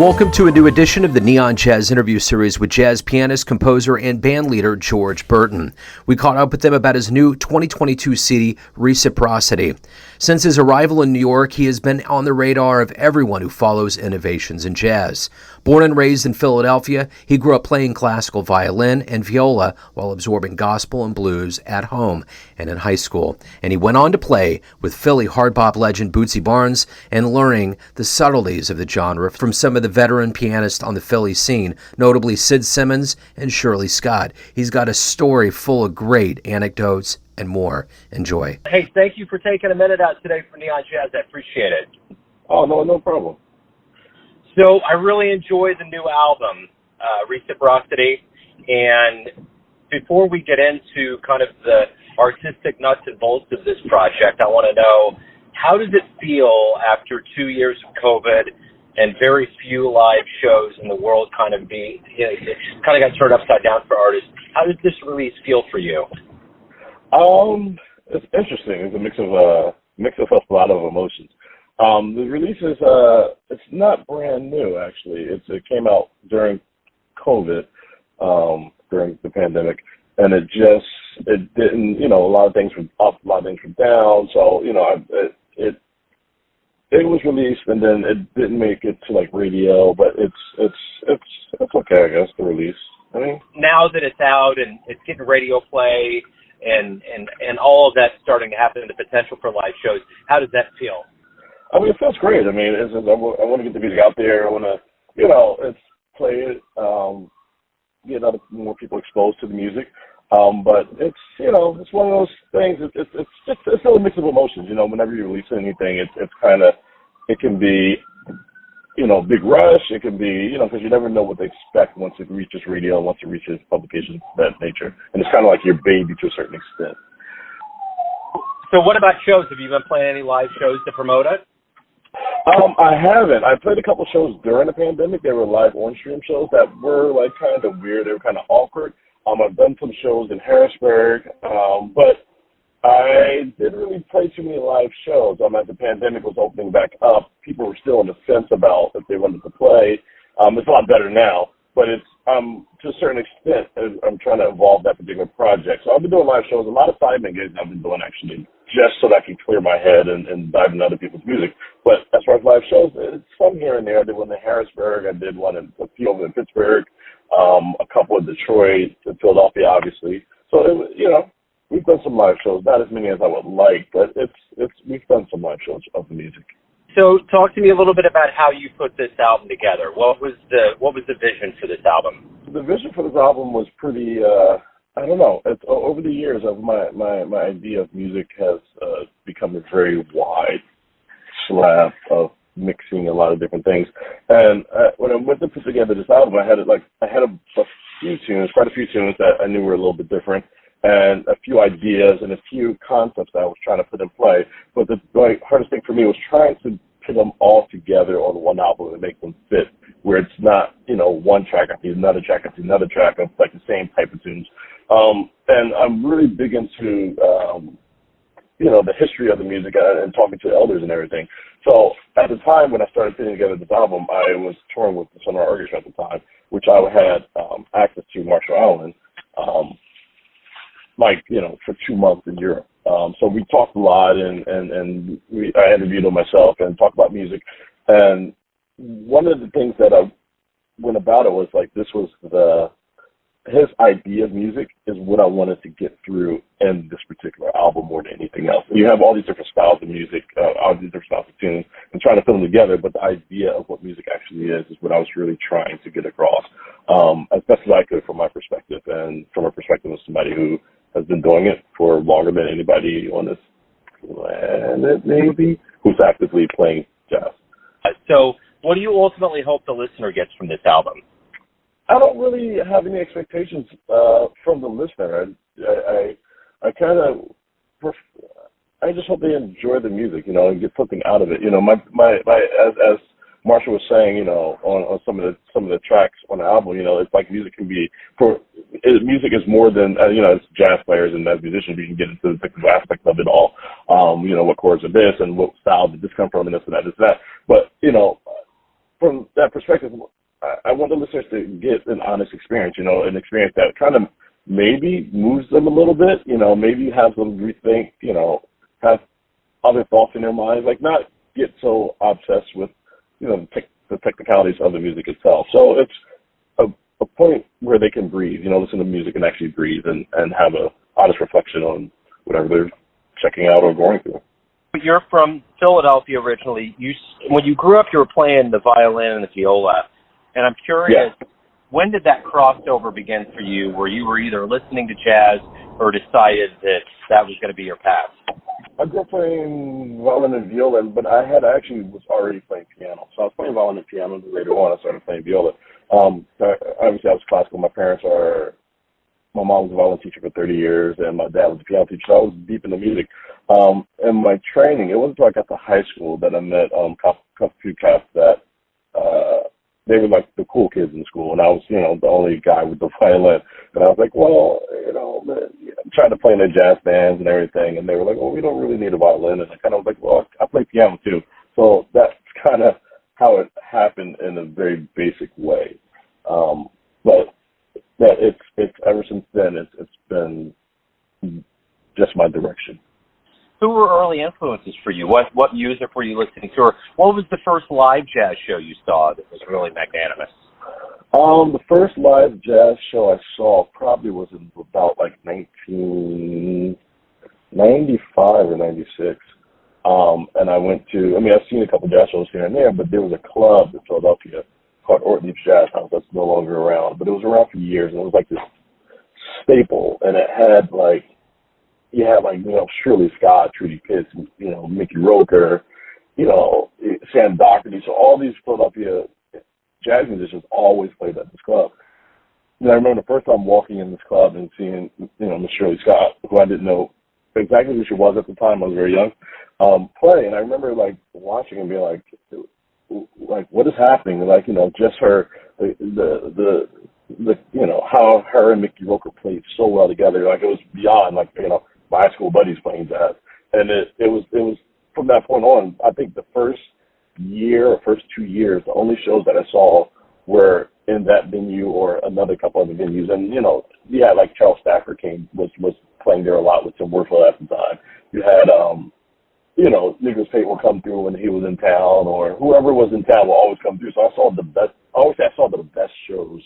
Welcome to a new edition of the Neon Jazz interview series with jazz pianist, composer, and bandleader George Burton. We caught up with him about his new 2022 CD, Reciprocity. Since his arrival in New York, he has been on the radar of everyone who follows innovations in jazz. Born and raised in Philadelphia, he grew up playing classical violin and viola while absorbing gospel and blues at home and in high school. And he went on to play with Philly hard-bop legend Bootsie Barnes and learning the subtleties of the genre from some of the veteran pianists on the Philly scene, notably Simmons and Shirley. He's got a story full of great anecdotes and more. Enjoy. Hey, thank you for taking a minute out today for Neon Jazz. I appreciate it. Oh, no problem. So I really enjoy the new album, Reciprocity. And before we get into kind of the artistic nuts and bolts of this project, I want to know, how does it feel after 2 years of COVID and very few live shows in the world kind of it kind of got turned upside down for artists? How did this release feel for you? It's interesting. It's a mix of a lot of emotions. The release is it's not brand new actually. It came out during COVID, during the pandemic, and it didn't, a lot of things were up, a lot of things were down. So it was released and then it didn't make it to like radio, but it's okay, I guess, the release. I mean, now that it's out and it's getting radio play and all of that starting to happen, the potential for live shows, how does that feel? I mean, it feels great. I mean, I want to get the music out there. I want to, it's play it, get more people exposed to the music. But it's, it's one of those things. It's still a mix of emotions. Whenever you release anything, it's kind of, it can be, big rush. It can be, because you never know what they expect once it reaches radio, once it reaches publications of that nature. And it's kind of like your baby to a certain extent. So what about shows? Have you been playing any live shows to promote it? I haven't. I played a couple shows during the pandemic. They were live on-stream shows that were like kind of weird. They were kind of awkward. I've done some shows in Harrisburg, but I didn't really play too many live shows. As the pandemic was opening back up, people were still on the fence about if they wanted to play. It's a lot better now, but it's to a certain extent, I'm trying to evolve that particular project. So I've been doing live shows, a lot of sideman gigs I've been doing actually, just so that I can clear my head and dive into other people's music. But as far as live shows, it's some here and there. I did one in Harrisburg. I did one in a few over in Pittsburgh, a couple in Detroit, in Philadelphia, obviously. So, we've done some live shows, not as many as I would like, but we've done some live shows of the music. So talk to me a little bit about how you put this album together. What was the vision for this album? The vision for this album was pretty, I don't know. Over the years, of my idea of music has become a very wide slab of mixing a lot of different things. And when I went to put together this album, I had a few tunes, quite a few tunes that I knew were a little bit different, and a few ideas and a few concepts that I was trying to put in play. But the hardest thing for me was trying to put them all together on one album and make them fit, where it's not, one track after another track after another track of like the same type of tunes. And I'm really big into, the history of the music and talking to elders and everything. So at the time when I started putting together this album, I was touring with the Sonora Orchestra at the time, which I had access to Marshall Island, for 2 months in Europe. So we talked a lot and I interviewed him myself and talked about music. And one of the things that I went about it was like, this was his idea of music is what I wanted to get through in this particular album more than anything else. You have all these different styles of music, all these different styles of tunes, and trying to put them together, but the idea of what music actually is what I was really trying to get across, as best as I could from my perspective, and from a perspective of somebody who has been doing it for longer than anybody on this planet, maybe, who's actively playing jazz. So what do you ultimately hope the listener gets from this album? I don't really have any expectations from the listener. I kind of, I just hope they enjoy the music, and get something out of it. As Marshall was saying, on some of the tracks on the album, it's like music can be music is more than as jazz players and as musicians, we can get into the technical aspect of it all. What chords are this and what style did this come from and this and that, this and that. But from that perspective, I want the listeners to get an honest experience, an experience that kind of maybe moves them a little bit, maybe has them rethink, have other thoughts in their minds, like not get so obsessed with, the technicalities of the music itself. So it's a point where they can breathe, listen to music and actually breathe and have a honest reflection on whatever they're checking out or going through. You're from Philadelphia originally. When you grew up, you were playing the violin and the viola. And I'm curious, when did that crossover begin for you, where you were either listening to jazz or decided that was going to be your path? I grew up playing violin and viola, but I actually was already playing piano. So I was playing violin and piano, but later on I started playing viola. Obviously I was classical. My mom was a violin teacher for 30 years, and my dad was a piano teacher, so I was deep into music. And my training, it wasn't until I got to high school that I met a few cats that they were like the cool kids in school, and I was, the only guy with the violin. And I was like, well, I'm trying to play in the jazz bands and everything, and they were like, well, we don't really need a violin. And I kind of was like, well, I play piano too. So that's kind of how it happened in a very basic way. But that it's ever since then, it's been just my direction. Who were early influences for you? What music were you listening to? Or what was the first live jazz show you saw that was really magnanimous? The first live jazz show I saw probably was in about like 1995 or 96. And I went to, I've seen a couple jazz shows here and there, but there was a club in Philadelphia called Ortlieb's Jazz House that's no longer around, but it was around for years, and it was like this staple, and it had like, Shirley Scott, Trudy Pitts, Mickey Roker, Sam Doherty. So all these Philadelphia jazz musicians always played at this club. And I remember the first time walking in this club and seeing, Miss Shirley Scott, who I didn't know exactly who she was at the time. I was very young, play. And I remember like watching and being like, what is happening? And just her, how her and Mickey Roker played so well together. Like it was beyond my high school buddies playing jazz. And it was from that point on, I think the first 2 years, the only shows that I saw were in that venue or another couple other venues. And, like Charles Stafford was playing there a lot with Tim Warfield at the time. You had, Nicholas Pate will come through when he was in town, or whoever was in town will always come through. So I saw the best shows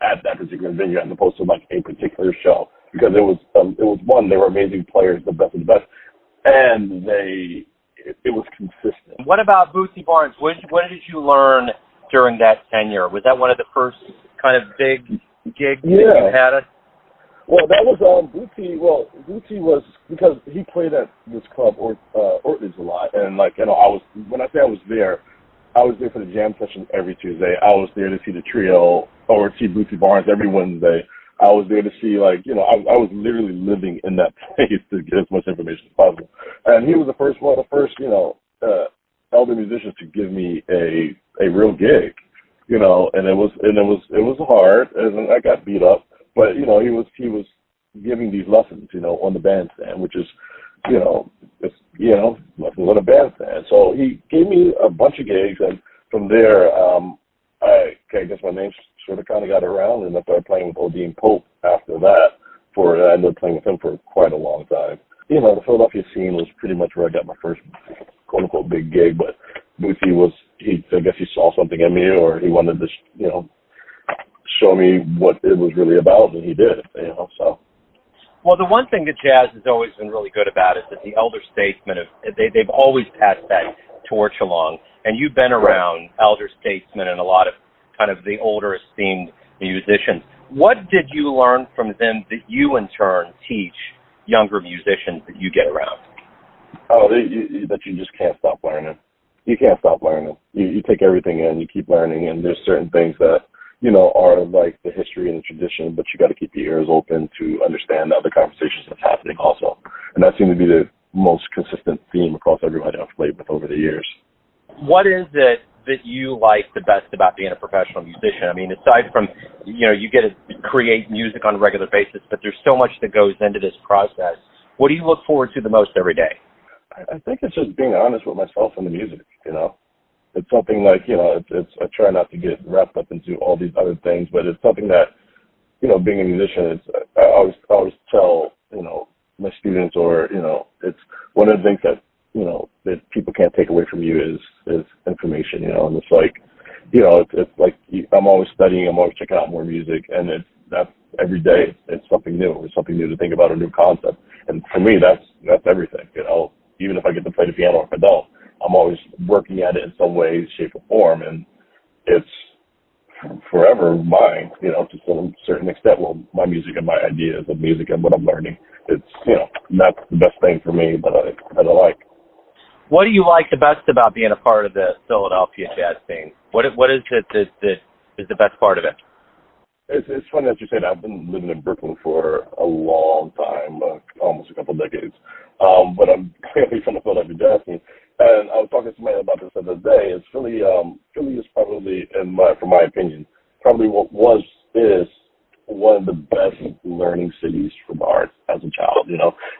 at that particular venue as opposed to like a particular show, because it was one, they were amazing players, the best of the best, and it was consistent. What about Boosie Barnes? What did you learn during that tenure? Was that one of the first kind of big gigs that you had? Well, that was Boosie. Well, Boosie was, because he played at this club Ortlieb's a lot, and when I say I was there for the jam session every Tuesday. I was there to see the trio or see Bootsie Barnes every Wednesday. I was there to see I was literally living in that place to get as much information as possible. And he was one of the first elder musicians to give me a real gig, and it was hard, and I got beat up. But, he was giving these lessons, on the bandstand, which is, lessons on a bandstand. So he gave me a bunch of gigs, and from there, I guess my name sort of kind of got around, and I started playing with Odine Pope after that. I ended up playing with him for quite a long time. The Philadelphia scene was pretty much where I got my first quote-unquote big gig, but Boosie I guess he saw something in me, or he wanted to, show me what it was really about, and he did, so. Well, the one thing that jazz has always been really good about is that the elder statesmen, they've always passed that torch along, and you've been around elder statesmen and a lot of kind of the older esteemed musicians. What did you learn from them that you in turn teach younger musicians that you get around? Oh, that you just can't stop learning. You can't stop learning. You take everything in, you keep learning, and there's certain things that are like the history and the tradition, but you got to keep your ears open to understand the other conversations that's happening also. And that seemed to be the most consistent theme across everybody I've played with over the years. What is it that you like the best about being a professional musician? I mean, aside from, you get to create music on a regular basis, but there's so much that goes into this process. What do you look forward to the most every day? I think it's just being honest with myself and the music, it's something like, it's I try not to get wrapped up into all these other things, but it's something that, being a musician, I always tell, my students, or, it's one of the things that, that people can't take away from you is information, and it's like, it's like I'm always studying, I'm always checking out more music, and that's every day, it's something new. It's something new to think about, a new concept. And for me, that's everything, even if I get to play the piano or if I don't, I'm always working at it in some way, shape, or form, and it's forever mine, to some certain extent. Well, my music and my ideas of music and what I'm learning, it's, that's the best thing for me that I like. What do you like the best about being a part of the Philadelphia jazz scene? What is it that is the best part of it? It's funny that you say that. I've been living in Brooklyn for a long time, almost a couple of decades. But I'm clearly from the Philadelphia jazz scene. And I was talking to somebody about this the other day. It's Philly is probably, from my opinion, probably is one of the best learning cities for the arts as a child.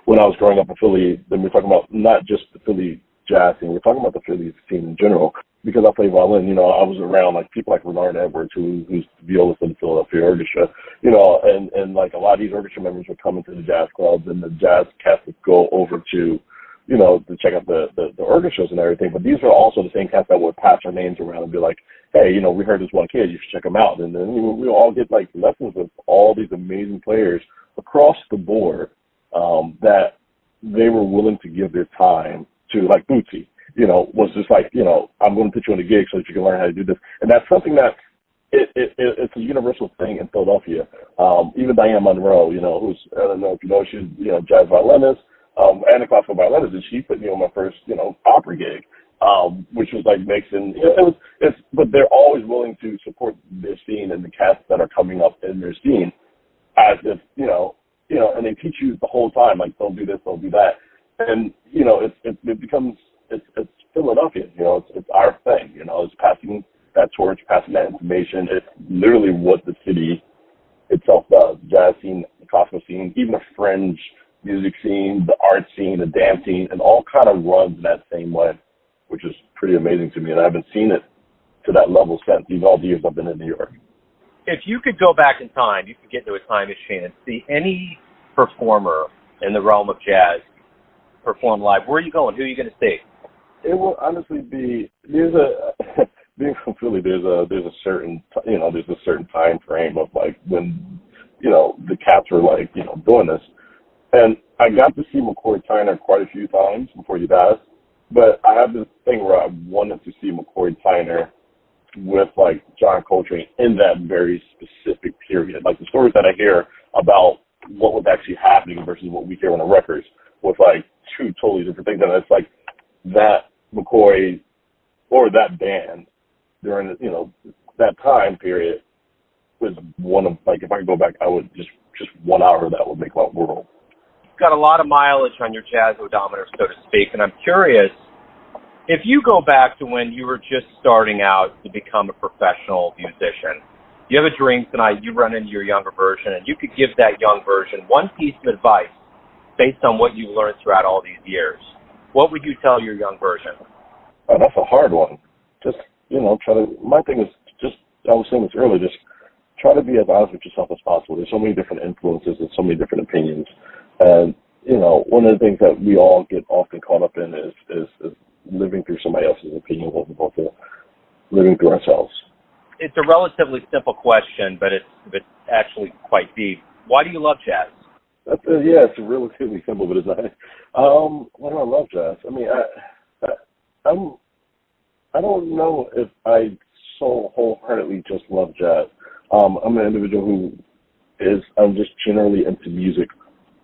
When I was growing up in Philly, then we're talking about not just the Philly jazz scene, we're talking about the Philly scene in general. Because I play violin, I was around like people like Renard Edwards, who's the violist in the Philadelphia Orchestra, and like a lot of these orchestra members would come into the jazz clubs, and the jazz cats would go over to, to check out the orchestras and everything. But these are also the same cats that would pass their names around and be like, hey, we heard this one kid, you should check him out. And then we all get like lessons with all these amazing players across the board, that they were willing to give their time to, like Bootsie. Was just like, I'm going to put you on a gig so that you can learn how to do this. And that's something that it's a universal thing in Philadelphia. Even Diane Monroe, who's, I don't know if you know, she's, jazz violinist, and a classical violinist, and she put me on my first, opera gig, which was like mixing. But they're always willing to support their scene and the cats that are coming up in their scene, as if, and they teach you the whole time, like, don't do this, don't do that. And, it becomes, it's Philadelphia, it's our thing, it's passing that torch, passing that information. It's literally what the city itself does. Jazz scene, the classical scene, even the fringe music scene, the art scene, the dance scene, and all kind of runs that same way, which is pretty amazing to me. And I haven't seen it to that level since, even all the years I've been in New York. If you could go back in time, you could get into a time machine and see any performer in the realm of jazz perform live, where are you going? Who are you going to see? It will honestly be, being from Philly, there's a certain time frame of like when, the cats were like, doing this. And I got to see McCoy Tyner quite a few times before he died. But I have this thing where I wanted to see McCoy Tyner with like John Coltrane in that very specific period. Like the stories that I hear about what was actually happening versus what we hear on the records was like two totally different things. And it's like that McCoy or that band during, that time period was one of, like, if I could go back, I would just 1 hour, that would make my world. You've got a lot of mileage on your jazz odometer, so to speak, and I'm curious, if you go back to when you were just starting out to become a professional musician, you have a dream tonight, you run into your younger version, and you could give that young version one piece of advice based on what you've learned throughout all these years. What would you tell your young version? Oh, that's a hard one. Just, my thing is just, I was saying this earlier, just try to be as honest with yourself as possible. There's so many different influences and so many different opinions. And, one of the things that we all get often caught up in is living through somebody else's opinion as opposed to living through ourselves. It's a relatively simple question, but it's actually quite deep. Why do you love jazz? It's relatively simple, but it's not. Why do I love jazz? I mean, I don't know if I so wholeheartedly just love jazz. I'm an individual I'm just generally into music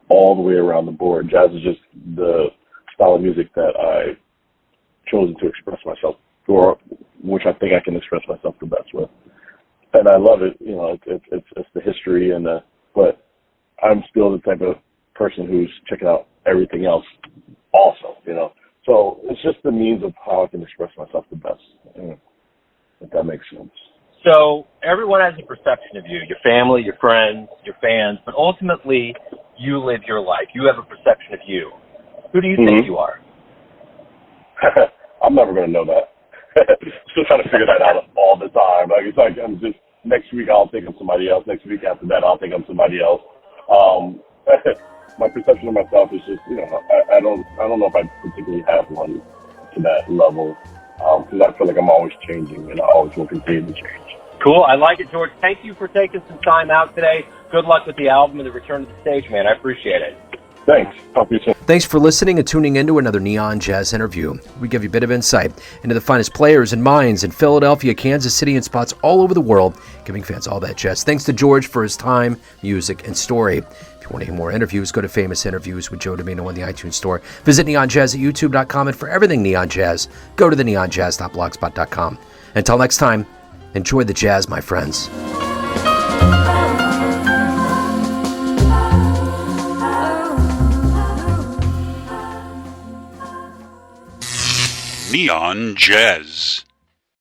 all the way around the board. Jazz is just the style of music that I've chosen to express myself for, which I think I can express myself the best with. And I love it. It's the history but I'm still the type of person who's checking out everything else also, So it's just the means of how I can express myself the best, if that makes sense. So everyone has a perception of you, your family, your friends, your fans, but ultimately you live your life. You have a perception of you. Who do you think you are? I'm never going to know that. Still trying to figure that out all the time. Like it's like I'm just next week I'll think I'm somebody else. Next week after that I'll think I'm somebody else. My perception of myself is just I don't know if I particularly have one to that level because I feel like I'm always changing and I always will continue to change. Cool. I like it, George. Thank you for taking some time out today. Good luck with the album and the return to the stage, man. I appreciate it. Thanks. Talk to you soon. Thanks for listening and tuning into another Neon Jazz interview. We give you a bit of insight into the finest players and minds in Philadelphia, Kansas City, and spots all over the world, giving fans all that jazz. Thanks to George for his time, music, and story. If you want to hear more interviews, go to Famous Interviews with Joe Domino on the iTunes Store. Visit neonjazz at youtube.com, and for everything Neon Jazz, go to the neonjazz.blogspot.com. Until next time, enjoy the jazz, my friends. Neon Jazz.